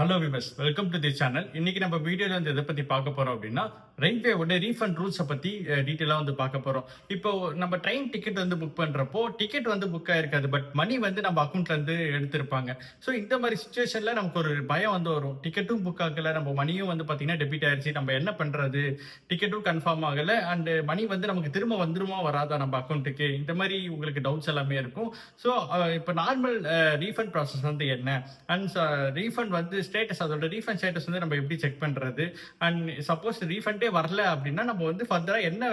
Hello viewers, welcome to the channel. இன்னைக்கு நம்ம வீடியோல வந்து எதை பத்தி பார்க்க போறோம் அப்படின்னா, ரயில்வேவோட ரீஃபண்ட் ரூல்ஸை பத்தி டீட்டெயிலா வந்து பார்க்க போறோம். இப்போ நம்ம ட்ரெயின் டிக்கெட் வந்து புக் பண்றப்போ டிக்கெட் வந்து புக் ஆயிருக்காது, பட் மணி வந்து நம்ம அக்கௌண்ட்ல இருந்து எடுத்திருப்பாங்க. ஸோ இந்த மாதிரி சுச்சுவேஷன்ல நமக்கு ஒரு பயம் வந்து வரும். டிக்கெட்டும் புக் ஆகல, நம்ம மணியும் வந்து பாத்தீங்கன்னா டெபிட் ஆயிருச்சு, நம்ம என்ன பண்றது, டிக்கெட்டும் கன்ஃபார்ம் ஆகல அண்ட் மணி வந்து நமக்கு திரும்ப வந்துருமா வராதா நம்ம அக்கௌண்ட்டுக்கு, இந்த மாதிரி உங்களுக்கு டவுட்ஸ் எல்லாமே இருக்கும். ஸோ இப்போ நார்மல் ரீஃபண்ட் ப்ராசஸ் வந்து என்ன அண்ட் ரீஃபண்ட் வந்து ஸ்டேட்டஸ், அதோட ரீஃபண்ட் ஸ்டேட்டஸ் வந்து நம்ம எப்படி செக் பண்றது அண்ட் சப்போஸ் ரீஃபண்டே வரல அப்படின்னா நம்ம வந்து ஃபர்தரா என்ன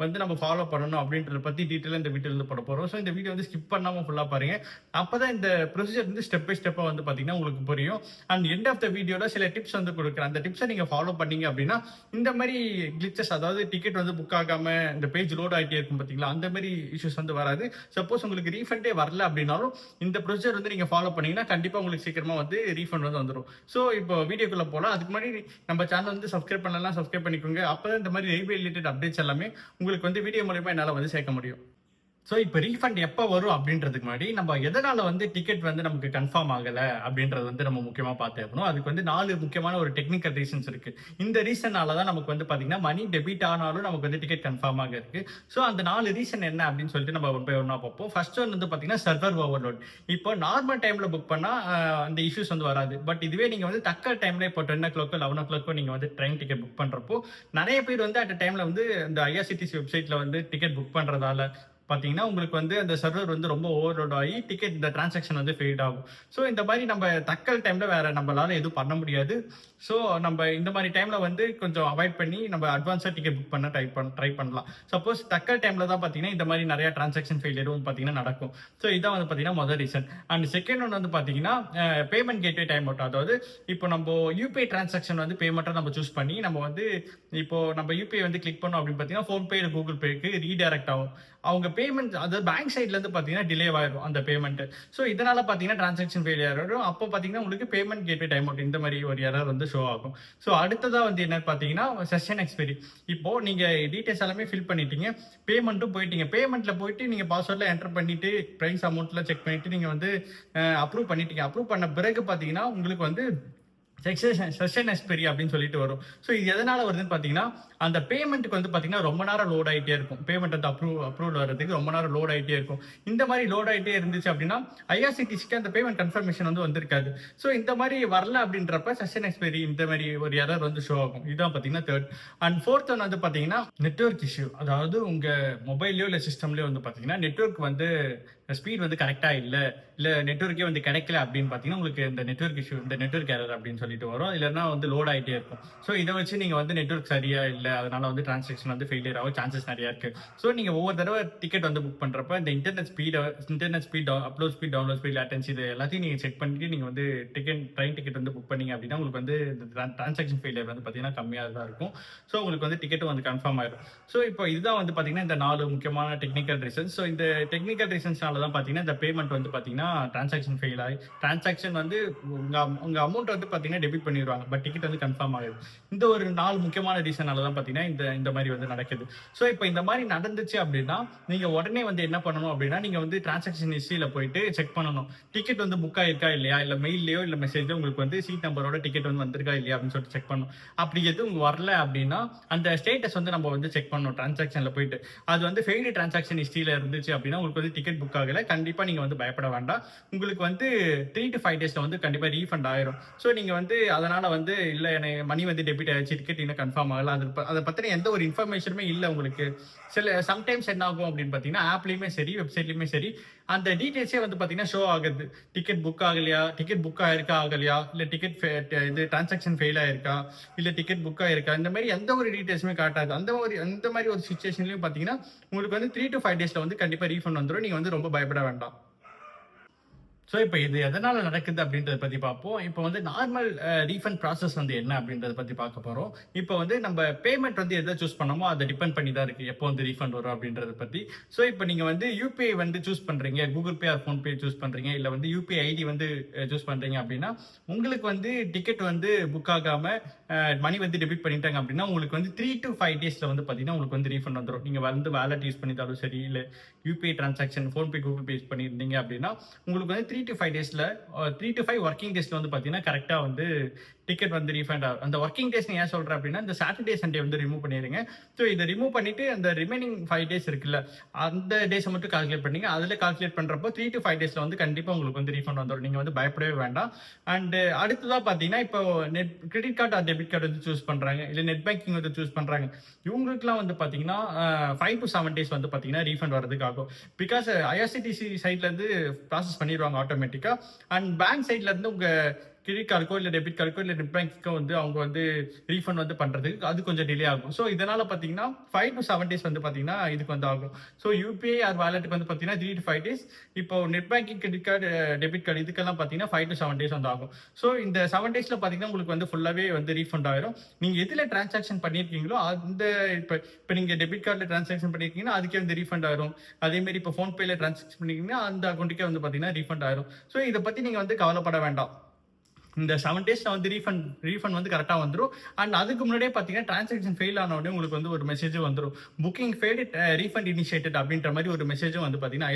வந்து நம்ம ஃபாலோ பண்ணணும் அப்படின்றத பத்தி டீட்டெயிலாக இந்த வீடியோ வந்து போட போறோம். ஸோ இந்த வீடியோ வந்து ஸ்கிப் பண்ணாம ஃபுல்லா பாருங்க. அப்பதான் இந்த ப்ரொசீஜர் வந்து ஸ்டெப் பை ஸ்டெப்பா வந்து பாத்தீங்கன்னா உங்களுக்கு புரியும். அண்ட் எண்ட் ஆஃப் த வீடியோல சில டிப்ஸ் வந்து கொடுக்குறேன். அந்த டிப்ஸை நீங்க ஃபாலோ பண்ணீங்க அப்படின்னா இந்த மாதிரி கிளிச்சஸ், அதாவது டிக்கெட் வந்து புக் ஆகாம இந்த பேஜ் லோட் ஆகிட்டே இருக்கும் பாத்தீங்களா, அந்த மாதிரி இஷ்யூஸ் வந்து வராது. சப்போஸ் உங்களுக்கு ரீஃபண்டே வரல அப்படின்னாலும் இந்த ப்ரொசீஜர் வந்து நீங்க ஃபாலோ பண்ணீங்கன்னா கண்டிப்பா உங்களுக்கு சீக்கிரமா வந்து ரீஃபண்ட் வந்து வந்துடும். ஸோ இப்போ வீடியோக்குள்ள போகலாம். அதுக்கு முன்னாடி நம்ம சேனல் வந்து சப்ஸ்கிரைப் பண்ணலாம், சப்ஸ்கிரைப் பண்ணிக்கோங்க. அப்பதான் இந்த மாதிரி ரயில்வே ரிலேட்டட் அப்டேட்ஸ் எல்லாமே உங்களுக்கு வந்து வீடியோ மூலமா என்னால் வந்து சேர்க்க முடியும். ஸோ இப்போ ரீஃபண்ட் எப்போ வரும் அப்படின்றதுக்கு முன்னாடி நம்ம எதனால வந்து டிக்கெட் வந்து நமக்கு கன்ஃபார்ம் ஆகலை அப்படின்றது வந்து நம்ம முக்கியமாக பார்த்துக்கணும். அதுக்கு வந்து 4 முக்கியமான ஒரு டெக்னிக்கல் ரீசன்ஸ் இருக்கு. இந்த ரீசனால தான் நமக்கு வந்து பார்த்தீங்கன்னா மணி டெபிட் ஆனாலும் நமக்கு வந்து டிக்கெட் கன்ஃபார்ம் ஆக இருக்கு. ஸோ அந்த 4 ரீசன் என்ன அப்படின்னு சொல்லிட்டு நம்ம ஒன் பை ஒன்னா பார்ப்போம். ஃபர்ஸ்ட் ஒன் வந்து பார்த்தீங்கன்னா சர்வர் ஓவர்லோட். இப்போ நார்மல் டைம்ல புக் பண்ணா அந்த இஷ்யூஸ் வந்து வராது. பட் இதுவே நீங்க வந்து தக்க டைம்ல இப்போ 10 o'clock 11 o'clock நீங்க வந்து ட்ரெயின் டிக்கெட் புக் பண்றப்போ நிறைய பேர் வந்து அட் டைம்ல வந்து இந்த ஐஆர்சிடிசி வெப்சைட்ல வந்து டிக்கெட் புக் பண்றதால பார்த்தீங்கன்னா உங்களுக்கு வந்து அந்த சர்வர் வந்து ரொம்ப ஓவர்லோட் ஆகி டிக்கெட் இந்த டிரான்சாக்ஷன் வந்து ஃபெயிட் ஆகும். ஸோ இந்த மாதிரி நம்ம தக்கல் டைம்ல வேற நம்மளால எதுவும் பண்ண முடியாது. ஸோ நம்ம இந்த மாதிரி டைம்ல வந்து கொஞ்சம் அவாய்ட் பண்ணி நம்ம அட்வான்ஸா டிக்கெட் புக் பண்ண ட்ரை பண்ணலாம். சப்போஸ் தக்கல் டைம்ல தான் பார்த்தீங்கன்னா இந்த மாதிரி நிறைய டிரான்சாக்ஷன் ஃபெயிலியரும் பார்த்தீங்கன்னா நடக்கும். ஸோ இதான் வந்து பார்த்தீங்கன்னா முதல் ரீசன். அண்ட் செகண்ட் ஒன் வந்து பார்த்தீங்கன்னா பேமெண்ட் கேட்வே டைம் அவுட். அதாவது இப்போ நம்ம யூபிஐ டிரான்சாக்ஷன் வந்து பேமெண்ட்டை நம்ம சூஸ் பண்ணி நம்ம வந்து இப்போ நம்ம யூபிஐ வந்து கிளிக் பண்ணோம் அப்படின்னு பார்த்தீங்கன்னா ஃபோன்பே கூகுள் பேக்கு ரீடைரக்ட் ஆகும். அவங்க பேமெண்ட் அதாவது பேங்க் சைட்ல இருந்து பாத்தீங்கன்னா டிலே ஆயிடும் அந்த பேமெண்ட். ஸோ இதனால பாத்தீங்கன்னா டிரான்சாக்ஷன் ஃபெயிலியர் ஆயிடும். அப்போ பாத்தீங்கன்னா உங்களுக்கு பேமெண்ட் கேட்வே டைம் அவுட் இந்த மாதிரி ஒரு எரர் வந்து ஷோ ஆகும். ஸோ அடுத்ததா வந்து என்ன பாத்தீங்கன்னா செஷன் எக்ஸ்பைரி. இப்போ நீங்க டீடைல்ஸ் எல்லாமே ஃபில் பண்ணிட்டீங்க, பேமெண்ட்டும் போயிட்டீங்க, பேமெண்ட்ல போயிட்டு நீங்க பாஸ்வேர்ட்ல என்டர் பண்ணிட்டு பிரைஸ் அமௌண்ட்ல செக் பண்ணிட்டு நீங்க வந்து அப்ரூவ் பண்ணிட்டீங்க. அப்ரூவ் பண்ண பிறகு பாத்தீங்கன்னா உங்களுக்கு வந்து செஷன் எக்ஸ்பைரி அப்படின்னு சொல்லிட்டு வரும். ஸோ இது எதனால வருதுன்னு பார்த்தீங்கன்னா அந்த பேமெண்ட்டுக்கு வந்து பார்த்தீங்கன்னா ரொம்ப நேரம் லோட் ஆகிட்டே இருக்கும். பேமெண்ட் வந்து அப்ரூவல் வர்றதுக்கு ரொம்ப நேரம் லோட் ஆகிட்டே இருக்கும். இந்த மாதிரி லோட் ஆகிட்டே இருந்துச்சு அப்படின்னா ஐஆர்சிடிசிக்கு அந்த பேமெண்ட் கன்ஃபர்மேஷன் வந்து வந்திருக்காது. ஸோ இந்த மாதிரி வரல அப்படின்றப்ப செஷன் எக்ஸ்பைரி இந்த மாதிரி ஒரு எரர் வந்து ஷோ ஆகும். இதுதான் பார்த்தீங்கன்னா தேர்ட். அண்ட் ஃபோர்த் ஒன் வந்து பார்த்தீங்கன்னா நெட்வொர்க் இஷ்யூ. அதாவது உங்க மொபைல்லையோ இல்லை சிஸ்டம்லையோ வந்து பார்த்தீங்கன்னா நெட்வொர்க் வந்து ஸ்பீட் வந்து கரெக்டாக இல்லை நெட்வொர்க்கே வந்து கிடைக்கல அப்படின்னு பார்த்தீங்கன்னா உங்களுக்கு இந்த நெட்வொர்க் இஷ்யூ, இந்த நெட்வொர்க் எரர் அப்படின்னு சொல்லிட்டு வரும். இல்லைன்னா வந்து லோட் ஆகிட்டே இருக்கும். ஸோ இதை வச்சு நீங்கள் வந்து நெட்வொர்க் சரியா இல்லை, அதனால வந்து டிரான்சாக்ஷன் வந்து ஃபெயிலியர் ஆகும் சான்சஸ் நிறையா இருக்கு. ஸோ நீங்கள் ஒவ்வொரு தடவை டிக்கெட் வந்து புக் பண்ணுறப்ப இந்த internet speed, upload speed, download speed, latency இது எல்லாத்தையும் நீங்கள் செக் பண்ணிட்டு நீங்கள் வந்து ட்ரெயின் டிக்கெட் வந்து புக் பண்ணீங்க அப்படின்னா உங்களுக்கு வந்து இந்த டிரான்சாக்ஷன் ஃபெயிலியர் வந்து பார்த்தீங்கன்னா கம்மியாக தான் இருக்கும். ஸோ உங்களுக்கு வந்து டிக்கெட்டும் வந்து கன்ஃபார்ம் ஆயிடும். ஸோ இப்போ இதுதான் வந்து பார்த்தீங்கன்னா இந்த 4 முக்கியமான டெக்னிக்கல் ரீசன்ஸ். ஸோ இந்த டெக்னிக்கல் ரீசன்ஸ்னால தான் பார்த்தீங்கன்னா இந்த பேமெண்ட் வந்து பார்த்தீங்கன்னா டிரான்சாக்ஷன் ஃபெயில் ஆகி டிரான்சாக்ஷன் வந்து உங்க அமௌண்ட் வந்து பார்த்தீங்கன்னா டெபிட் பண்ணிடுவாங்க, பட் டிக்கெட் வந்து கன்ஃபார்ம் ஆகுது. இந்த ஒரு 4 முக்கியமான ரீசனால தான் பார்த்தீங்கன்னா இந்த மாதிரி வந்து நடக்குது. ஸோ இப்போ இந்த மாதிரி நடந்துச்சு அப்படின்னா நீங்க உடனே வந்து என்ன பண்ணணும் அப்படின்னா நீங்க வந்து டிரான்சாக்ஷன் ஹிஸ்டரியில போயிட்டு செக் பண்ணணும். டிக்கெட் வந்து புக் ஆயிருக்கா இல்லையா, இல்லை மெயிலையோ இல்லை மெசேஜோ உங்களுக்கு வந்து சீட் நம்பரோட டிக்கெட் வந்து வந்திருக்கா இல்லையா அப்படின்னு சொல்லிட்டு செக் பண்ணணும். அப்படி எதுவும் வரல அப்படின்னா அந்த ஸ்டேட்டஸ் வந்து நம்ம வந்து செக் பண்ணணும் டிரான்சாக்ஷன்ல போயிட்டு. அது வந்து ஃபெயில்டு டிரான்சாக்ஷன் ஹிஸ்டரியில இருந்துச்சு அப்படின்னா உங்களுக்கு வந்து டிக்கெட் புக் ஆகல, கண்டிப்பா நீங்க வந்து பயப்பட வேண்டாம். உங்களுக்கு வந்து 3 to 5 daysல வந்து கண்டிப்பா ரீஃபண்ட் ஆயிரும். ஸோ நீங்க வந்து அதனால வந்து இல்ல எனக்கு மணி வந்து டெபிட் ஆயிடுச்சு, டிக்கெட் இன்னும் கன்ஃபார்ம் ஆகல, அதை பத்தின எந்த ஒரு இன்ஃபர்மேஷனுமே இல்லை உங்களுக்கு. சம்டைம்ஸ் என்ன ஆகும் அப்படின்னு பாத்தீங்கன்னா ஆப்லயுமே சரி வெப்சைட்லயுமே சரி அந்த டீடைல்ஸே வந்து பாத்தீங்கன்னா ஷோ ஆகுது. டிக்கெட் புக் ஆகலையா, டிக்கெட் புக் ஆயிருக்கா ஆகலையா, இல்ல டிக்கெட் இது டிரான்சாக்ஷன் ஃபெயில் ஆயிருக்கா, இல்ல டிக்கெட் புக் ஆயிருக்கா, இந்த மாதிரி எந்த ஒரு டீடைல்ஸுமே காட்டாது. அந்த மாதிரி ஒரு சுச்சுவேஷன்லயும் பாத்தீங்கன்னா உங்களுக்கு வந்து 3 to 5 daysல வந்து கண்டிப்பா ரீஃபண்ட் வந்துடும். நீங்க வந்து ரொம்ப பயப்பட வேண்டாம். ஸோ இப்போ இது எதனால நடக்குது அப்படின்றத பத்தி பார்ப்போம். இப்போ வந்து நார்மல் ரீஃபண்ட் ப்ராசஸ் வந்து என்ன அப்படின்றத பத்தி பார்க்க போறோம். இப்போ வந்து நம்ம பேமெண்ட் வந்து எதை சூஸ் பண்ணமோ அதை டிபெண்ட் பண்ணி தான் இருக்கு எப்போ வந்து ரீஃபண்ட் வரும் அப்படின்றத பத்தி. ஸோ இப்போ நீங்க வந்து யூபிஐ வந்து சூஸ் பண்றீங்க, Google Pay R PhonePe choose பண்றீங்க, இல்லை வந்து யூபிஐ ஐடி வந்து சூஸ் பண்றீங்க அப்படின்னா உங்களுக்கு வந்து டிக்கெட் வந்து புக் ஆகாம மணி வந்து டெபிட் பண்ணிட்டாங்க அப்படின்னா உங்களுக்கு வந்து 3 to 5 daysல வந்து பாத்தீங்கன்னா உங்களுக்கு வந்து ரீஃபண்ட் வந்துடும். நீங்க வந்து வேலட் யூஸ் பண்ணிட்டாலும் சரி, இல்லை UPI transaction PhonePe Google Pay use பண்ணியிருந்தீங்க அப்படின்னா உங்களுக்கு வந்து to 5 டேஸ்ல 3 to 5 ஒர்க்கிங் டேஸ்ல வந்து பாத்தீங்கன்னா கரெக்டா வந்து டிக்கெட் வந்து ரீஃபண்ட் ஆகும். அந்த ஒர்க்கிங் டேஸ் ஏன் சொல்றேன் அப்படின்னா, இந்த சாட்டர்டே சண்டே வந்து ரிமூவ் பண்ணிடுங்க. ஸோ இதை ரிமூவ் பண்ணிட்டு அந்த ரிமைனிங் 5 டேஸ் இருக்குல்ல, அந்த டேஸை மட்டும் கால்குலேட் பண்ணீங்க. அதில் கால்குலேட் பண்றப்போ 3 to 5 டேஸ்ல வந்து கண்டிப்பா உங்களுக்கு வந்து ரீஃபண்ட் வந்துடும். நீங்க வந்து பயப்படவே வேண்டாம். அண்ட் அடுத்ததா பாத்தீங்கன்னா, இப்போ credit card R debit card வந்து சூஸ் பண்றாங்க, இல்ல நெட் பேங்கிங் வந்து சூஸ் பண்றாங்க. இவங்களுக்குலாம் வந்து பாத்தீங்கன்னா 5 to 7 டேஸ் வந்து பாத்தீங்கன்னா ரீஃபண்ட் வரதுக்கு ஆகும். பிகாஸ் ஐஆர்சிடிசி சைட்ல இருந்து ப்ராசஸ் பண்ணிடுவாங்க ஆட்டோமேட்டிக்கா. அண்ட் பேங்க் சைட்ல இருந்து உங்க கிரெடிட் கார்டுக்கோ இல்லை டெபிட் கார்டுக்கோ இல்லை நெட் பேங்கிக்கோ வந்து அவங்க வந்து ரீஃபண்ட் வந்து பண்ணுறதுக்கு அது கொஞ்சம் டிலே ஆகும். ஸோ இதனால் பார்த்தீங்கன்னா 5 to 7 டேஸ் வந்து பார்த்தீங்கன்னா இதுக்கு வந்து ஆகும். ஸோ யூபிஐ ஆர் வாலெட்டுக்கு வந்து பார்த்தீங்கன்னா 3 to 5 டேஸ். இப்போ net banking credit card debit card இதுக்கெல்லாம் பார்த்தீங்கன்னா 5 to 7 டேஸ் வந்து ஆகும். ஸோ இந்த 7 டேஸில் பார்த்தீங்கன்னா உங்களுக்கு வந்து ஃபுல்லாகவே வந்து ரீஃபண்ட் ஆயிரும். நீங்கள் எதில் டிரான்சாக்ஷன் பண்ணியிருக்கீங்களோ அந்த இப்போ நீங்கள் டெபிட் கார்டில் டிரான்சாக்ஷன் பண்ணியிருக்கீங்கன்னா அதுக்கே வந்து ரீஃபண்ட் ஆயிரும். அதேமாதிரி இப்போ ஃபோன்பேயில் டிரான்சாக்ஷன் பண்ணியிருக்கீங்கன்னா அந்த அக்கௌண்ட்டுக்கே வந்து பார்த்தீங்கன்னா ரீஃபண்ட் ஆயிரும். ஸோ இதை பற்றி நீங்கள் வந்து கவலைப்பட வேண்டாம். இந்த 7 டேஸ்ல வந்து ரீஃபண்ட் வந்து கரெக்டாக வந்துடும். அண்ட் அதுக்கு முன்னாடியே பார்த்தீங்கன்னா டிரான்சாக்ஷன் ஃபெயில் ஆன உடனே உங்களுக்கு வந்து ஒரு மெசேஜும் வந்துடும். புக்கிங் ஃபெயில்டு, ரீஃபண்ட் இனிஷியேட்டட் அப்படின்ற மாதிரி ஒரு மெசேஜும் வந்து பார்த்தீங்கன்னா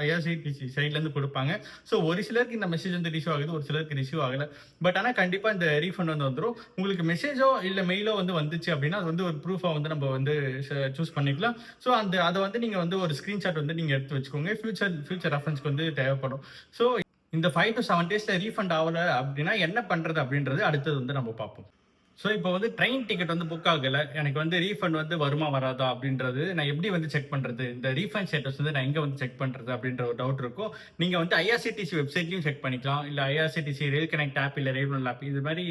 ஐஆர்சிடிசி சைட்லேருந்து கொடுப்பாங்க. ஸோ ஒரு சிலருக்கு இந்த மெசேஜ் வந்து ரிசீவ் ஆகுது, ஒரு சிலருக்கு ரிசீவ் ஆகலை. பட் ஆனால் கண்டிப்பாக இந்த ரீஃபண்ட் வந்து வந்துடும். உங்களுக்கு மெசேஜோ இல்லை மெயிலோ வந்து வந்துச்சு அப்படின்னா அது வந்து ஒரு ப்ரூஃபாக வந்து நம்ம வந்து சூஸ் பண்ணிக்கலாம். ஸோ அதை வந்து நீங்கள் வந்து ஒரு ஸ்க்ரீன்ஷாட் வந்து நீங்கள் எடுத்து வச்சுக்கோங்க. ஃபியூச்சர் ரெஃபரன்ஸ்க்கு வந்து தேவைப்படும். ஸோ இந்த 5 to 7 டேஸ்ல ரீஃபண்ட் ஆகல அப்படின்னா என்ன பண்றது அப்படின்றது அடுத்தது வந்து நம்ம பார்ப்போம். ஸோ இப்போ வந்து ட்ரெயின் டிக்கெட் வந்து புக் ஆகலை, எனக்கு வந்து ரீஃபண்ட் வந்து வருமா வராதா அப்படின்றது நான் எப்படி வந்து செக் பண்ணுறது, இந்த ரீஃபண்ட் ஸ்டேட்டஸ் வந்து நான் எங்கே வந்து செக் பண்ணுறது அப்படின்ற ஒரு டவுட் இருக்கும். நீங்கள் வந்து ஐஆர்சிடிசி வெப்சைட்லையும் செக் பண்ணிக்கலாம், இல்லை ஐஆர்சிடிசி ரெயில் கனெக்ட் ஆப் இல்லை ரயில் ஆப் இது மாதிரி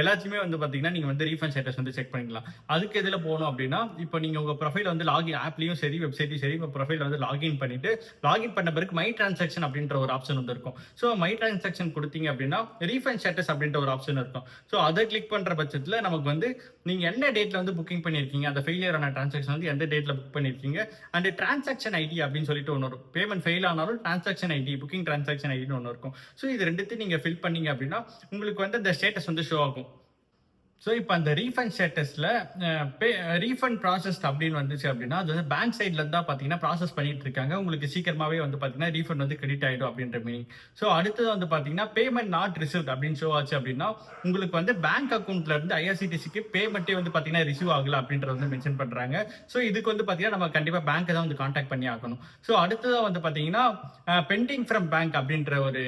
எல்லாத்தையுமே வந்து பார்த்தீங்கன்னா நீங்கள் வந்து ரீஃபண்ட் ஸ்டேட்டஸ் வந்து செக் பண்ணிக்கலாம். அதுக்கு எதில் போகணும் அப்படின்னா, இப்போ நீங்கள் உங்கள் ப்ரொஃபைல் வந்து லாகின் ஆப்லையும் சரி வெப்சைட்லையும் சரி உங்கள் ப்ரொஃபைல் வந்து லாகின் பண்ணிட்டு லாகின் பண்ண பிறகு மை டிரான்சாக்ஷன் அப்படின்ற ஒரு ஆப்ஷன் வந்து இருக்கும். ஸோ மை டிரான்சாக்ஷன் கொடுத்தீங்க அப்படின்னா ரீஃபண்ட் ஸ்டேட்டஸ் அப்படின்ற ஒரு ஆப்ஷன் இருக்கும். ஸோ அதை கிளிக் பண்ணுற பட்சத்தில் நமக்கு வந்து நீங்க என்ன டேட்ல வந்து புக்கிங் பண்ணிருக்கீங்க, அந்த ஃபெயிலியர் ஆன டிரான்சாக்ஷன் வந்து எந்த டேட்ல புக் பண்ணிருக்கீங்க, அண்ட் டிரான்சாக்ஷன் ஐடி அப்படின்னு சொல்லிட்டு ஒன்று வரும். பேமெண்ட் ஃபெயில் ஆனாலும் டிரான்சாக்ஷன் ஐடி, புக்கிங் டிரான்சாக்ஷன் ஐடின்னு ஒன்று இருக்கும். ஸோ இது ரெண்டுத்தையும் நீங்க ஃபில் பண்ணீங்க அப்படின்னா உங்களுக்கு வந்து அந்த ஸ்டேட்டஸ் வந்து ஷோ ஆகும். ஸோ இப்போ அந்த ரீஃபண்ட் ஸ்டேட்டஸில் ரீஃபண்ட் ப்ராசஸ் அப்படின்னு வந்துச்சு அப்படின்னா அது வந்து பேங்க் சைட்ல தான் பார்த்தீங்கன்னா ப்ராசஸ் பண்ணிட்டு இருக்காங்க. உங்களுக்கு சீக்கிரமாகவே வந்து பார்த்தீங்கன்னா ரீஃபண்ட் வந்து கிரெடிட் ஆகிடும் அப்படின்ற மீனிங். ஸோ அடுத்தது வந்து பார்த்தீங்கன்னா பேமெண்ட் நாட் ரிசீவ்ட் அப்படின்னு ஷோ ஆச்சு அப்படின்னா உங்களுக்கு வந்து பேங்க் அக்கௌண்ட்ல இருந்து ஐஆர்சிடிசிக்கு பேமெண்ட்டே வந்து பார்த்தீங்கன்னா ரிசீவ் ஆகல அப்படின்றத வந்து மென்ஷன் பண்ணுறாங்க. ஸோ இதுக்கு வந்து பார்த்தீங்கன்னா நம்ம கண்டிப்பாக பேங்க்கை தான் வந்து கான்டாக்ட் பண்ணி ஆகணும். ஸோ அடுத்ததாக வந்து பார்த்தீங்கன்னா பெண்டிங் ஃப்ரம் பேங்க் அப்படின்ற ஒரு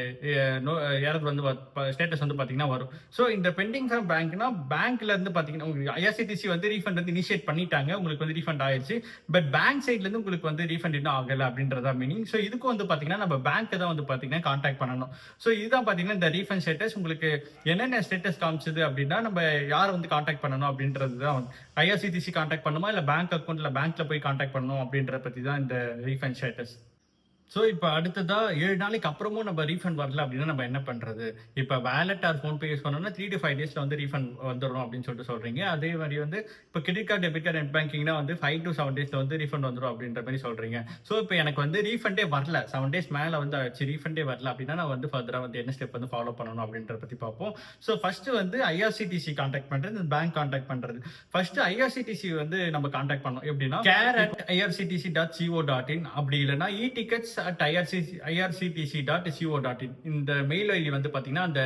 எரர் வந்து ஸ்டேட்டஸ் வந்து பார்த்தீங்கன்னா வரும். ஸோ இந்த பெண்டிங் ஃப்ரம் பேங்க்னா பேங்க்ல இருந்து பாத்தீங்கன்னா உங்களுக்கு ஐஆர்சிடிசி வந்து ரீஃபண்ட் வந்து இனிஷியேட் பண்ணிட்டாங்க, உங்களுக்கு வந்து ரீஃபண்ட் ஆயிடுச்சு. பட் பேங்க் சைட்ல இருந்து உங்களுக்கு வந்து ரீஃபண்ட் இன்னும் ஆகல அப்படின்றதா மீனிங். ஸோ இதுக்கு வந்து பாத்தீங்கன்னா நம்ம பேங்க் தான் வந்து பாத்தீங்கன்னா கான்டாக்ட் பண்ணணும். ஸோ இதுதான் பாத்தீங்கன்னா இந்த ரீஃபண்ட் ஸ்டேட்டஸ் உங்களுக்கு என்னென்ன ஸ்டேட்டஸ் காமிச்சது அப்படின்னா நம்ம யாரை வந்து கான்டாக்ட் பண்ணணும் அப்படின்றது தான். ஐஆர்சிடிசி கான்டாக்ட் பண்ணுமா இல்லை பேங்க் அக்கௌண்ட்ல பேங்க்ல போய் கான்டாக்ட் பண்ணணும் அப்படின்றத பத்தி தான் இந்த ரீஃபண்ட் ஸ்டேட்டஸ். ஸோ இப்போ அடுத்ததா 7 நாளைக்கு அப்புறமும் நம்ம ரீஃபண்ட் வரல அப்படின்னா நம்ம என்ன பண்றது? இப்போ வேலட் ஆர் ஃபோன்பே யூஸ் பண்ணோம்னா 3 to 5 டேஸ்ல வந்து ரீஃபண்ட் வந்துடும் அப்படின்னு சொல்லிட்டு சொல்றீங்க. அதே மாதிரி வந்து இப்போ credit card debit card net பேங்கிங்னா வந்து 5 to 7 டேஸ்ல வந்து ரீஃபண்ட் வந்துடும் அப்படின்ற மாதிரி சொல்றீங்க. ஸோ இப்போ எனக்கு வந்து ரீஃபண்டே வரல, 7 டேஸ் மேலே வந்து ஆச்சு, ரீஃபண்டே வரல அப்படின்னா நான் வந்து ஃபர்தரா வந்து என்ன ஸ்டெப் வந்து ஃபாலோ பண்ணணும் அப்படின்றத பத்தி பார்ப்போம். ஸோ ஃபர்ஸ்ட் வந்து ஐஆர்சிடிசி கான்டாக்ட் பண்றது, பேங்க் கான்டாக்ட் பண்றது. ஃபர்ஸ்ட் ஐஆர்சிடிசி வந்து நம்ம கான்டாக்ட் பண்ணோம் எப்படின்னா care@irctc.co.in அப்படி இல்லைன்னா e-tickets @irctc.co.in இந்த மெயில் ஐடி வந்து பாத்தீங்கன்னா அந்த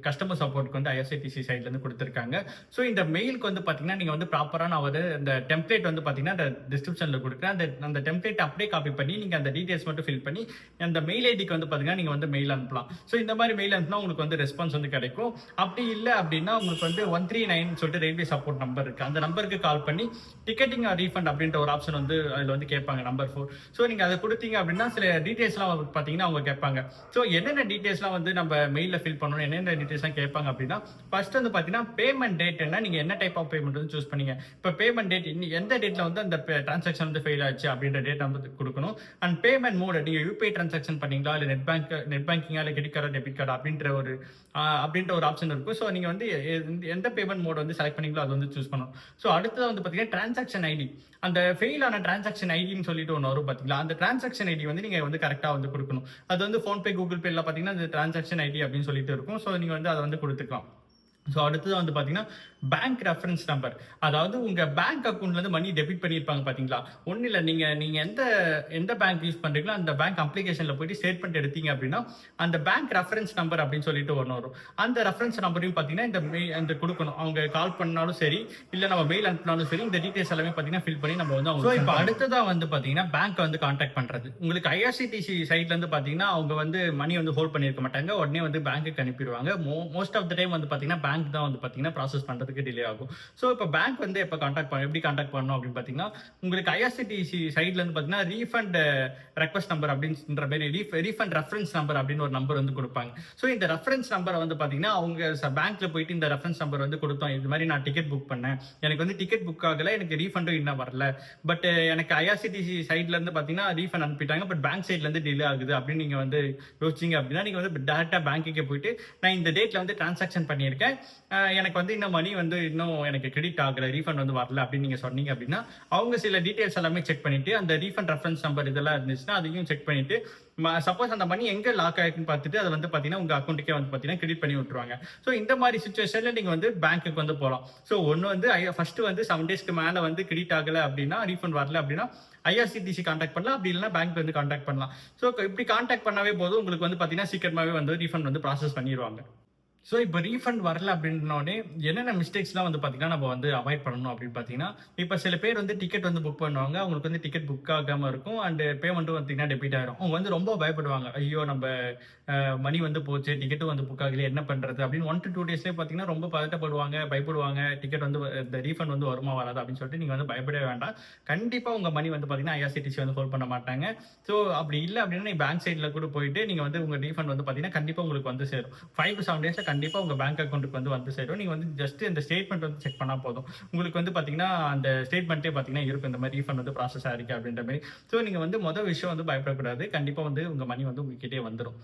கஸ்டமர் சப்போர்ட்க்கு வந்து ஐஆர்சிடிசி சைட்ல இருந்து கொடுத்துருக்காங்க. ஸோ இந்த மெயிலுக்கு வந்து பாத்தீங்கன்னா நீங்க வந்து ப்ராப்பரான அந்த டெம்ப்ளேட் வந்து பாத்தீங்கன்னா அந்த டிஸ்கிரிப்ஷன்ல கொடுக்குறேன். அந்த டெம்ப்ளேட் அப்படியே காப்பி பண்ணி நீங்க அந்த டீடைல்ஸ் மட்டும் ஃபில் பண்ணி அந்த மெயில் ஐடிக்கு வந்து பாத்தீங்கன்னா நீங்க வந்து மெயில் அனுப்பலாம். ஸோ இந்த மாதிரி மெயில் அனுப்பினா உங்களுக்கு வந்து ரெஸ்பான்ஸ் வந்து கிடைக்கும். அப்படி இல்லை அப்படின்னா உங்களுக்கு வந்து 139 சொல்லிட்டு ரயில்வே சப்போர்ட் நம்பர் இருக்கு, அந்த நம்பருக்கு கால் பண்ணி டிக்கெட்டிங் ஆர் ரீஃபண்ட் அப்படின்ற ஒரு ஆப்ஷன் வந்து அதுல வந்து கேட்பாங்க, நம்பர் 4. ஸோ நீங்க அதை கொடுத்தீங்க அப்படின்னா சில டீடைல்ஸ்லாம் பார்த்தீங்கன்னா அவங்க கேட்பாங்க. ஸோ என்னென்ன டீடைல்ஸ்லாம் வந்து நம்ம மெயிலில் ஃபில் பண்ணணும், என்னென்ன டீடைல்ஸ்லாம் கேட்பாங்க அப்படின்னா ஃபர்ஸ்ட் வந்து பார்த்தீங்கன்னா பேமெண்ட் டேட் என்ன, நீங்கள் என்ன டைப் ஆஃப் பேமெண்ட் வந்து சூஸ் பண்ணீங்க. இப்போ பேமெண்ட் டேட் எந்த டேட்டில் வந்து அந்த டிரான்சாக்ஷன் வந்து ஃபெயில் ஆச்சு அப்படின்ற டேட் வந்து கொடுக்கணும். அண்ட் பேமெண்ட் மோட் நீங்கள் யூபிஐ டிரான்சாக்ஷன் பண்ணீங்களா இல்லை நெட் பேங்கிங்கா இல்லை கிரெடிட் கார்டு டெபிட் கார்டு அப்படின்ற ஒரு ஆப்ஷன் இருக்கும். ஸோ நீங்கள் வந்து எந்த பேமெண்ட் மோட் வந்து செலக்ட் பண்ணீங்களோ அது வந்து சூஸ் பண்ணணும். ஸோ அடுத்தது வந்து பார்த்தீங்கன்னா டிரான்சாக்ஷன் ஐடி, அந்த ஃபெயில் ஆன டிரான்சாக்ஷன் ஐடின்னு சொல்லிட்டு ஒன்று வரும் பார்த்தீங்களா, அந்த டிரான்சாக்ஷன் ஐடி வந்து நீங்கள் வந்து கரெக்டாக வந்து கொடுக்கணும். அது வந்து ஃபோன்பே கூகுள் பேல பார்த்தீங்கன்னா அந்த டிரான்சாக்ஷன் ஐடி அப்படின்னு சொல்லிட்டு இருக்கும். ஸோ நீங்கள் வந்து அதை வந்து கொடுத்துக்கலாம். ஸோ அடுத்தது வந்து பார்த்தீங்கன்னா பேங்க் ரெஃபரன்ஸ் நம்பர். அதாவது உங்க பேங்க் அக்கௌண்ட்லேருந்து மணி டெபிட் பண்ணியிருப்பாங்க பார்த்தீங்களா? ஒன்றும் இல்லை, நீங்கள் எந்த எந்த பேங்க் யூஸ் பண்ணுறீங்களோ அந்த பேங்க் அப்ளிகேஷனில் போயிட்டு ஸ்டேட்மெண்ட் எடுத்தீங்க அப்படின்னா அந்த பேங்க் ரெஃபரன்ஸ் நம்பர் அப்படின்னு சொல்லிட்டு ஒன்று வரும். அந்த ரெஃபரன்ஸ் நம்பரையும் பார்த்தீங்கன்னா இந்த கொடுக்கணும். அவங்க கால் பண்ணாலும் சரி, இல்லை நம்ம மெயில் அனுப்பினாலும் சரி, இந்த டீட்டெயில்ஸ் எல்லாமே பார்த்தீங்கன்னா ஃபில் பண்ணி நம்ம வந்து அவங்க. ஸோ இப்போ அடுத்ததாக வந்து பார்த்தீங்கன்னா பேங்க்கை வந்து கான்டாக்ட் பண்ணுறது. உங்களுக்கு ஐஆர்சிடிசி சைட்லேருந்து பார்த்தீங்கன்னா அவங்க வந்து மணி வந்து ஹோல்ட் பண்ணியிருக்க மாட்டாங்க, உடனே வந்து பேங்க்குக்கு அனுப்பிடுவாங்க. மோஸ்ட் ஆஃப் த டைம் வந்து பார்த்தீங்கன்னா பேங்க் தான் வந்து பார்த்தீங்கன்னா ப்ராசஸ் பண்ணுறதுக்கு டிலே ஆகும். ஸோ இப்போ பேங்க் வந்து எப்போ எப்படி கான்டாக்ட் பண்ணணும் அப்படின்னு பார்த்தீங்கன்னா உங்களுக்கு ஐஆர்சிடிசி சைட்லேருந்து பார்த்தீங்கன்னா ரீஃபண்ட் ரெக்வஸ்ட் நம்பர் அப்படின்ற மாதிரி ரீஃபண்ட் ரெஃபரன்ஸ் நம்பர் அப்படின்னு ஒரு நம்பர் வந்து கொடுப்பாங்க. ஸோ இந்த ரெஃபரன்ஸ் நம்பரை வந்து பார்த்தீங்கன்னா அவங்க பேங்க்ல போயிட்டு இந்த ரெஃபரன்ஸ் நம்பர் வந்து கொடுத்தோம், இது மாதிரி நான் டிக்கெட் புக் பண்ணேன், எனக்கு வந்து டிக்கெட் புக் ஆகலை, எனக்கு ரீஃபண்டும் இன்னும் வரல, பட் எனக்கு ஐஆர்சிடிசி சைட்லேருந்து பார்த்தீங்கன்னா ரீஃபண்ட் அனுப்பிட்டாங்க, பட் பேங்க் சைட்லேருந்து டிலே ஆகுது அப்படின்னு நீங்கள் வந்து யோசிச்சிங்க அப்படின்னா நீங்கள் வந்து டேரெக்டாக பேங்க்குக்கே போயிட்டு நான் இந்த டேட்டில் வந்து டிரான்சாக்ஷன் பண்ணியிருக்கேன், எனக்கு வந்து இன்னும் மணி வந்து இன்னும் எனக்கு கிரெடிட் ஆகலை, ரீஃபண்ட் வந்து வரல அப்படின்னு நீங்கள் சொன்னீங்க அப்படின்னா அவங்க சில டீட்டெயில்ஸ் எல்லாமே செக் பண்ணிட்டு அந்த ரீஃபண்ட் ரெஃபரன்ஸ் நம்பர் இதெல்லாம் இருந்துச்சுன்னா அதையும் செக் பண்ணிட்டு சப்போஸ் அந்த மணி எங்கே லாக் ஆயிருக்குன்னு பார்த்துட்டு அதை வந்து பார்த்தீங்கன்னா உங்கள் அக்கௌண்ட்டுக்கே வந்து பார்த்தீங்கன்னா கிரெடிட் பண்ணி விட்டுருவாங்க. ஸோ இந்த மாதிரி சுச்சுவேஷனில் நீங்கள் வந்து பேங்க்குக்கு வந்து போகலாம். ஸோ ஒன்று வந்து ஃபர்ஸ்ட் வந்து 7 டேஸ்க்கு மேலே வந்து கிரெடிட் ஆகலை அப்படின்னா, ரீஃபண்ட் வரல அப்படின்னா ஐஆர்சிடிசி கான்டாக்ட் பண்ணலாம், அப்படி இல்லைன்னா பேங்க் வந்து கான்டாக்ட் பண்ணலாம். ஸோ இப்படி கான்டாக்ட் பண்ணாவே போதும், உங்களுக்கு வந்து பார்த்தீங்கன்னா சீக்கிரமாகவே வந்து ரீஃபண்ட் வந்து ப்ராசஸ் பண்ணிடுவாங்க. ஸோ இப்போ ரீஃபண்ட் வரல அப்படின்னோடனே என்னென்ன மிஸ்டேக்ஸ்லாம் வந்து பார்த்தீங்கன்னா நம்ம வந்து அவாய்ட் பண்ணணும் அப்படின்னு பார்த்தீங்கன்னா, இப்போ சில பேர் வந்து டிக்கெட் வந்து புக் பண்ணுவாங்க, அவங்களுக்கு வந்து டிக்கெட் புக் ஆகாமல் இருக்கும் அண்ட் பேமெண்ட்டும் பார்த்தீங்கன்னா டெபிட் ஆகிடும். அவங்க வந்து ரொம்ப பயப்படுவாங்க, ஐயோ நம்ம மணி வந்து போச்சு, டிக்கெட்டும் வந்து புக் ஆகலையே என்ன பண்ணுறது அப்படின்னு 1 to 2 டேஸ்லேயே பார்த்தீங்கன்னா ரொம்ப பதட்டப்படுவாங்க, பயப்படுவாங்க, டிக்கெட் வந்து இந்த ரீஃபண்ட் வந்து வருமா வராது அப்படின்னு சொல்லிட்டு நீங்கள் வந்து பயப்படவே வேண்டாம். கண்டிப்பாக உங்கள் மணி வந்து பார்த்தீங்கன்னா ஐஆர்சிடிசி வந்து ஹோல்ட் பண்ண மாட்டாங்க. ஸோ அப்படி இல்லை அப்படின்னா நீங்கள் பேங்க் சைடில் கூட போயிட்டு நீங்கள் வந்து உங்கள் ரீஃபண்ட் வந்து பார்த்தீங்கன்னா கண்டிப்பாக உங்களுக்கு வந்து சேரும். 5 to 7 டேஸில் கண்டிப்பாக உங்கள் பேங்க் அக்கௌண்ட்டுக்கு வந்து சேரும். நீங்கள் வந்து ஜஸ்ட் இந்த ஸ்டேட்மெண்ட் வந்து செக் பண்ணால் போதும், உங்களுக்கு வந்து பார்த்தீங்கன்னா அந்த ஸ்டேட்மெண்ட்டே பார்த்தீங்கன்னா இருக்கும் இந்த மாதிரி ரீஃபண்ட் வந்து ப்ராசஸ் ஆயிருக்கு அப்படின்ற மாதிரி. ஸோ நீங்கள் வந்து மொதல் விஷயம் வந்து பயப்படக்கூடாது, கண்டிப்பாக வந்து உங்கள் மணி வந்து உங்ககிட்டே வந்துடும்.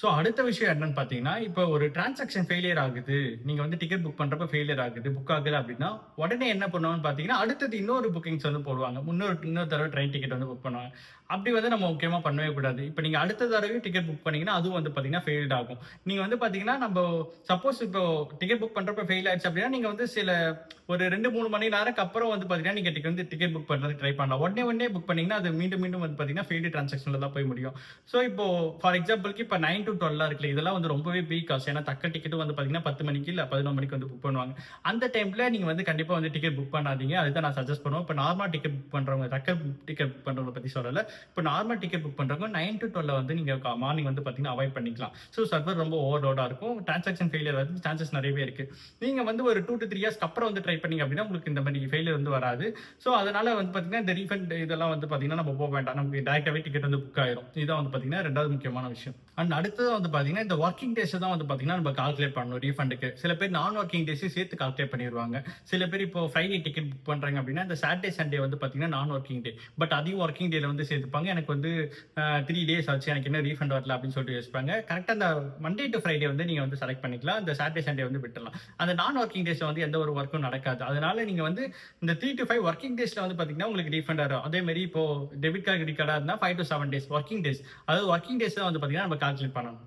ஸோ அடுத்த விஷயம் என்னன்னு பார்த்தீங்கன்னா, இப்போ ஒரு டிரான்சாக்ஷன் ஃபெயிலியர் ஆகுது, நீங்கள் வந்து டிக்கெட் புக் பண்ணுறப்ப ஃபெயிலியர் ஆகுது, புக் ஆகலை அப்படின்னா உடனே என்ன பண்ணுவாங்கன்னு பார்த்தீங்கன்னா அடுத்தது இன்னொரு புக்கிங்ஸ் வந்து போடுவாங்க, இன்னொரு தடவை ட்ரெயின் டிக்கெட் வந்து புக் பண்ணுவாங்க. அப்படி வந்து நம்ம முக்கியமாக பண்ணவே கூடாது. இப்போ நீங்கள் அடுத்த தடவையும் டிக்கெட் புக் பண்ணீங்கன்னா அதுவும் வந்து பார்த்தீங்கன்னா ஃபெயில்ட் ஆகும். நீங்கள் வந்து பார்த்தீங்கன்னா நம்ம சப்போஸ் இப்போ டிக்கெட் புக் பண்ணுறப்ப ஃபெயில் ஆயிடுச்சு அப்படின்னா நீங்கள் வந்து ஒரு 2-3 மணி நேரத்துக்கு அப்புறம் வந்து பார்த்தீங்கன்னா நீங்கள் டிக்கெட் புக் பண்ணுறது ட்ரை பண்ணலாம். உடனே புக் பண்ணீங்கன்னா அது மீண்டும் வந்து பார்த்தீங்கன்னா ஃபெயில்டு டிரான்சாக்ஷனில் தான் போய் முடியும். ஸோ இப்போ ஃபார் எக்ஸாம்பிளுக்கு இப்போ 9 to 12 இருக்குல்ல, இதெல்லாம் வந்து ரொம்பவே பீக் காசு. ஏன்னா தக்க டிக்கெட்டும் வந்து பார்த்தீங்கன்னா 10 மணிக்கு இல்லை 11 மணிக்கு வந்து புக் பண்ணுவாங்க. அந்த டைமில் நீங்கள் வந்து கண்டிப்பாக வந்து டிக்கெட் புக் பண்ணாதீங்க, அதுதான் நான் சஜஸ்ட் பண்ணுவேன். இப்போ நார்மல் டிக்கெட் புக் பண்ணுறவங்க, தக்க டிக்கெட் புக் பண்ணுறவங்க பற்றி சொல்லலை, இப்போ நார்மல் டிக்கெட் புக் பண்ணுறவங்க 9 to 12 வந்து நீங்கள் மார்னிங் வந்து பார்த்தீங்கன்னா அவாய்ட் பண்ணிக்கலாம். ஸோ சர்வர் ரொம்ப ஓவர்லோடாக இருக்கும், டிரான்சாக்ஷன் ஃபெயிலியர் வந்து சான்சஸ் நிறையவே இருக்குது. நீங்கள் வந்து ஒரு 2 to 3 இயர்ஸ்க்கு அப்புறம் வந்து ட்ரை பண்ணீங்க அப்படின்னா உங்களுக்கு இந்த மாதிரி ஃபெயிலியர் வந்து வராது. ஸோ அதனால வந்து பார்த்தீங்கன்னா இந்த ரீஃபண்ட் இதெல்லாம் வந்து பார்த்தீங்கன்னா நம்ம போக வேண்டாம், நமக்கு டேரெக்டாகவே டிக்கெட் வந்து புக் ஆயிரும். இதுதான் வந்து பார்த்தீங்கன்னா ரெண்டாவது முக்கியமான விஷயம். அண்ட் அடுத்தது வந்து பார்த்தீங்கன்னா இந்த ஒர்க்கிங் டேஸ் தான் வந்து பார்த்தீங்கன்னா நம்ம கால்குலேட் பண்ணணும் ரீஃபண்டுக்கு. சில பேர் நான் ஒர்க்கிங் டேஸையும் சேர்த்து கால்குலேட் பண்ணிடுவாங்க. சில பேர் இப்போ ஃப்ரைடே டிக்கெட் புக் பண்ணுறாங்க அப்படின்னா இந்த சாட்டர்டே சண்டே வந்து பார்த்தீங்கன்னா நான் ஒர்க்கிங் டே, பட் அதையும் ஒர்க்கிங் டேல வந்து சேர்த்துப்பாங்க. எனக்கு வந்து 3 days ஆச்சு, எனக்கு என்ன ரீஃபண்ட் வரல அப்படின்னு சொல்லிட்டு யோசிப்பாங்க. கரெக்டாக அந்த மண்டே டு ஃப்ரைடே வந்து நீங்கள் வந்து செலக்ட் பண்ணிக்கலாம், அந்த சாட்டர்டே சண்டே வந்து விட்டுலாம். அந்த நான் ஒர்க்கிங் டேஸில் வந்து எந்த ஒரு ஒர்க்கும் நடக்காது. அதனால நீங்கள் வந்து இந்த 3 to 5 ஒர்க்கிங் டேஸில் வந்து பார்த்தீங்கன்னா உங்களுக்கு ரீஃபண்ட் வரும். அதே மாதிரி இப்போ டெபிட் கார்டு கிரெடிட் கார்டாக இருந்தால் 5 to 7 days ஒர்க்கிங் டேஸ், அதாவது ஒர்க்கிங் டேஸ் தான் வந்து பார்த்தீங்கன்னா நம்ம கால்குலேட் பண்ணணும்.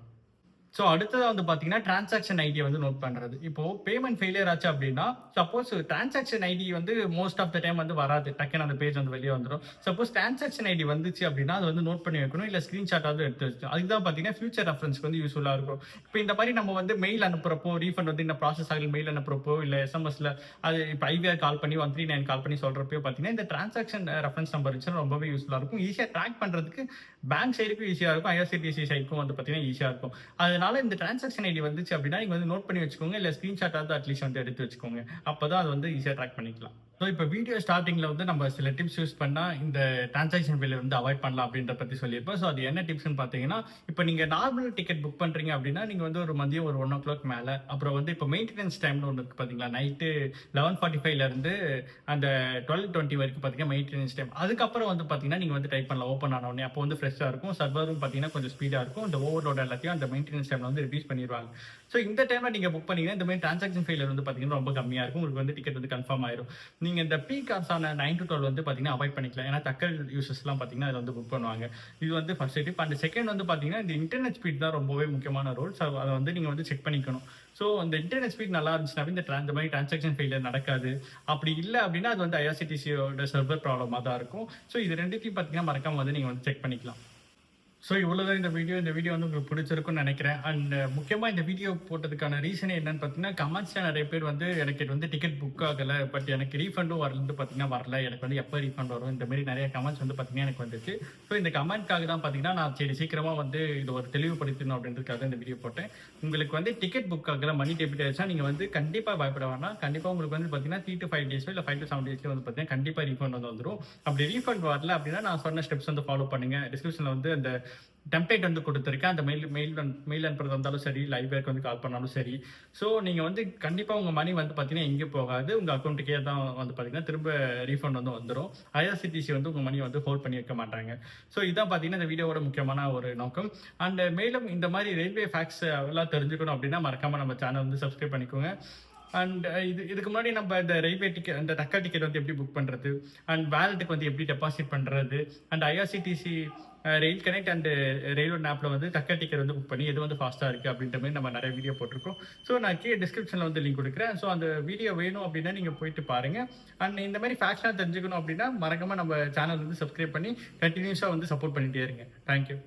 ஸோ அடுத்ததாக வந்து பார்த்தீங்கன்னா டிரான்சாக்ஷன் ஐடியை வந்து நோட் பண்ணுறது. இப்போ பேமெண்ட் ஃபெயிலியர் ஆச்சு அப்படின்னா சப்போஸ் டிரான்சாக்ஷன் ஐடி வந்து மோஸ்ட் ஆஃப் த டைம் வந்து வராது, டக்குன்னு அந்த பேஜ் வந்து வெளியே வந்துடும். சப்போஸ் டிரான்சாக்ஷன் ஐடி வந்துச்சு அப்படின்னா அது வந்து நோட் பண்ணி வைக்கணும், இல்லை ஸ்க்ரீன்ஷாட்டாவது எடுத்து வச்சு. அதுதான் பார்த்தீங்கன்னா ஃபியூச்சர் ரெஃபரன்ஸ்க்கு வந்து யூஸ்ஃபுல்லாக இருக்கும். இப்போ இந்த மாதிரி நம்ம வந்து மெயில் அனுப்புறப்போ ரீஃபண்ட் வந்து இந்த ப்ராசஸ் ஆகல மெயில் அனுப்புறப்போ இல்லை எஸ்எம்எஸ்ல அது இப்போ ஐவிஆர் கால் பண்ணி 139 கால் பண்ணி சொல்கிறப்போ பார்த்தீங்கன்னா இந்த டிரான்சாக்ஷன் ரெஃபரன்ஸ் நம்பர் இருந்துச்சுன்னா ரொம்பவே யூஸ்ஃபுல்லாக இருக்கும். ஈஸியாக ட்ராக் பண்ணுறதுக்கு பேங்க் சைடுக்கும் ஈஸியாக இருக்கும், ஐஆர்சிடிசி சைடுக்கும் வந்து பார்த்தீங்கன்னா ஈஸியாக இருக்கும். அதனால இந்த டிரான்சாக்ஷன் ஐடி வந்துச்சு அப்படின்னா நீங்கள் வந்து நோட் பண்ணி வச்சுக்கோங்க, இல்லை ஸ்க்ரீன்ஷாட்டாவது அட்லீஸ்ட் வந்து எடுத்து வச்சுக்கோங்க, அப்போ தான் அது வந்து ஈஸியாக ட்ராக் பண்ணிக்கலாம். ஸோ இப்போ வீடியோ ஸ்டார்டிங்கில் வந்து நம்ம சில டிப்ஸ் யூஸ் பண்ணால் இந்த டிரான்சாக்ஷன் ஃபெயிலியர் வந்து அவாய்ட் பண்ணலாம் அப்படின்ற பற்றி சொல்லியிருப்போம். ஸோ அது என்ன டிப்ஸ்னு பார்த்தீங்கன்னா, இப்போ நீங்கள் நார்மல் டிக்கெட் புக் பண்ணுறீங்க அப்படின்னா நீங்கள் வந்து ஒரு மதியம் ஒரு 1 o'clock மேலே, அப்புறம் வந்து இப்போ மெயின்டெனன்ஸ் டைம்னு ஒன்று இருக்குது பார்த்தீங்களா, நைட்டு 11:45 அந்த 12:20 வரைக்கும் பார்த்தீங்கன்னா மெயின்டெனன்ஸ் டைம். அதுக்கப்புறம் வந்து பார்த்தீங்கன்னா நீங்கள் வந்து டைப் பண்ணலாம் ஓப்பன் ஆன உடனே, அப்போ வந்து ஃப்ரெஷ்ஷாக இருக்கும், சர்வரும் பார்த்தீங்கன்னா கொஞ்சம் ஸ்பீடாக இருக்கும், இந்த ஓவர்லோட் எல்லாத்தையும் அந்த மெயின்டெனன்ஸ் டைமில் வந்து ரிடியூஸ் பண்ணிடுவாங்க. ஸோ இந்த டைமில் நீங்கள் புக் பண்ணிங்கன்னா இந்த மாதிரி டிரான்சாக்ஷன் ஃபெயிலியர் வந்து பார்த்தீங்கன்னா ரொம்ப கம்மியாக இருக்கும், உங்களுக்கு வந்து டிக்கெட் வந்து கன்ஃபார்ம் ஆயிரும். நீங்கள் இந்த பீக் ஹவர்ஸான 9 to 12 வந்து பார்த்தீங்கன்னா அவாய்ட் பண்ணிக்கலாம், ஏன்னா தக்கல் யூசர்ஸ்லாம் பார்த்தீங்கன்னா அதில் வந்து புக் பண்ணுவாங்க. இது வந்து ஃபர்ஸ்ட் டிப். அந்த செகண்ட் வந்து பார்த்தீங்கன்னா இந்த இன்டர்நெட் ஸ்பீட் தான் ரொம்பவே முக்கியமான ரோல். ஸோ அதை வந்து நீங்கள் வந்து செக் பண்ணிக்கணும். ஸோ அந்த இன்டர்நெட் ஸ்பீட் நல்லா இருந்துச்சுன்னா இந்த மாதிரி டிரான்சாக்ஷன் ஃபெயிலியர் நடக்காது. அப்படி இல்லை அப்படின்னா அது வந்து ஐஆர்சிடிசியோட சர்வர் ப்ராப்ளமாக தான் இருக்கும். ஸோ இது ரெண்டுத்தையும் பார்த்தீங்கன்னா மறக்காம வந்து நீங்கள் வந்து செக் பண்ணிக்கலாம். ஸோ இவ்வளோதான் இந்த வீடியோ வந்து உங்களுக்கு பிடிச்சிருக்குன்னு நினைக்கிறேன். அண்ட் முக்கியமாக இந்த வீடியோ போட்டதுக்கான ரீசனே என்னன்னு பார்த்தீங்கன்னா, கமெண்ட்ஸில் நிறைய பேர் வந்து எனக்கு இது வந்து டிக்கெட் புக் ஆகலை, பட் எனக்கு ரீஃபண்டும் வரல, எனக்கு வந்து எப்போ ரீஃபண்ட் வரும், இந்த மாதிரி நிறைய கமெண்ட்ஸ் வந்து பார்த்தீங்கன்னா எனக்கு வந்துச்சு. ஸோ இந்த கமெண்ட்காக தான் பார்த்தீங்கன்னா நான் சரி சீக்கிரமாக வந்து இது ஒரு தெளிவுபடுத்தணும் அப்படின்றதுக்காக இந்த வீடியோ போட்டேன். உங்களுக்கு வந்து டிக்கெட் புக் ஆகல, மணி டெபிட் ஆயிடுச்சா நீங்கள் வந்து கண்டிப்பாக பயப்பட வேணாம். கண்டிப்பாக உங்களுக்கு வந்து பார்த்தீங்கன்னா 3 to 5 டேஸோ இல்லை 5 to 7 டேஸ்லேயே வந்து பார்த்தீங்கன்னா கண்டிப்பாக ரீஃபண்ட் வந்து வந்துடும். அப்படி ரீஃபண்ட் வரல அப்படின்னா நான் சொன்ன ஸ்டெப்ஸ் வந்து ஃபாலோ பண்ணுங்க. டிஸ்கிரிப்ஷனில் வந்து அந்த டெம்ப்ளேட் வந்து கொடுத்துருக்கேன். அந்த மெயில் அனுப்புறது வந்தாலும் சரி, லைவ் பேக் வந்து கால் பண்ணாலும் சரி. ஸோ நீங்கள் வந்து கண்டிப்பாக உங்கள் மணி வந்து பார்த்தீங்கன்னா எங்கேயும் போகாது, உங்கள் அக்கௌண்ட்டுக்கே தான் வந்து பார்த்தீங்கன்னா திரும்ப ரீஃபண்ட் வந்து வந்துடும். ஐஆர்சிடிசி வந்து உங்கள் மணி வந்து ஹோல்ட் பண்ணி வைக்க மாட்டாங்க. ஸோ இதான் பார்த்தீங்கன்னா இந்த வீடியோவோட முக்கியமான ஒரு நோக்கம். அண்ட் மேலும் இந்த மாதிரி ரயில்வே ஃபேக்ட்ஸ் எல்லாம் தெரிஞ்சுக்கணும் அப்படின்னா மறக்காமல் நம்ம சேனல் வந்து சப்ஸ்கிரைப் பண்ணிக்கோங்க. அண்ட் இதுக்கு முன்னாடி நம்ம இந்த ரயில்வே டிக்கெட், அந்த டக்கா டிக்கெட் வந்து எப்படி புக் பண்ணுறது, அண்ட் வேலெட்டுக்கு வந்து எப்படி டெபாசிட் பண்ணுறது, and IRCTC rail connect and railway ஆப்பில் வந்து டக்கா டிக்கெட் வந்து புக் பண்ணி எது வந்து ஃபாஸ்ட்டாக இருக்குது அப்படின்ற மாதிரி நம்ம நிறைய வீடியோ போட்டிருக்கோம். ஸோ நான் கீழே டிஸ்கிரிப்ஷனில் வந்து லிங்க் கொடுக்குறேன். ஸோ அந்த வீடியோ வேணும் அப்படின்னா நீங்கள் போயிட்டு பாருங்கள். அண்ட் இந்த மாதிரி ஃபேக்ட்ஸ்லாம் தெரிஞ்சுக்கணும் அப்படின்னா மறக்காமல் நம்ம சேனல் வந்து சப்ஸ்கிரைப் பண்ணி கண்டினியூஸாக வந்து சப்போர்ட் பண்ணிகிட்டே இருங்க. தேங்க்யூ.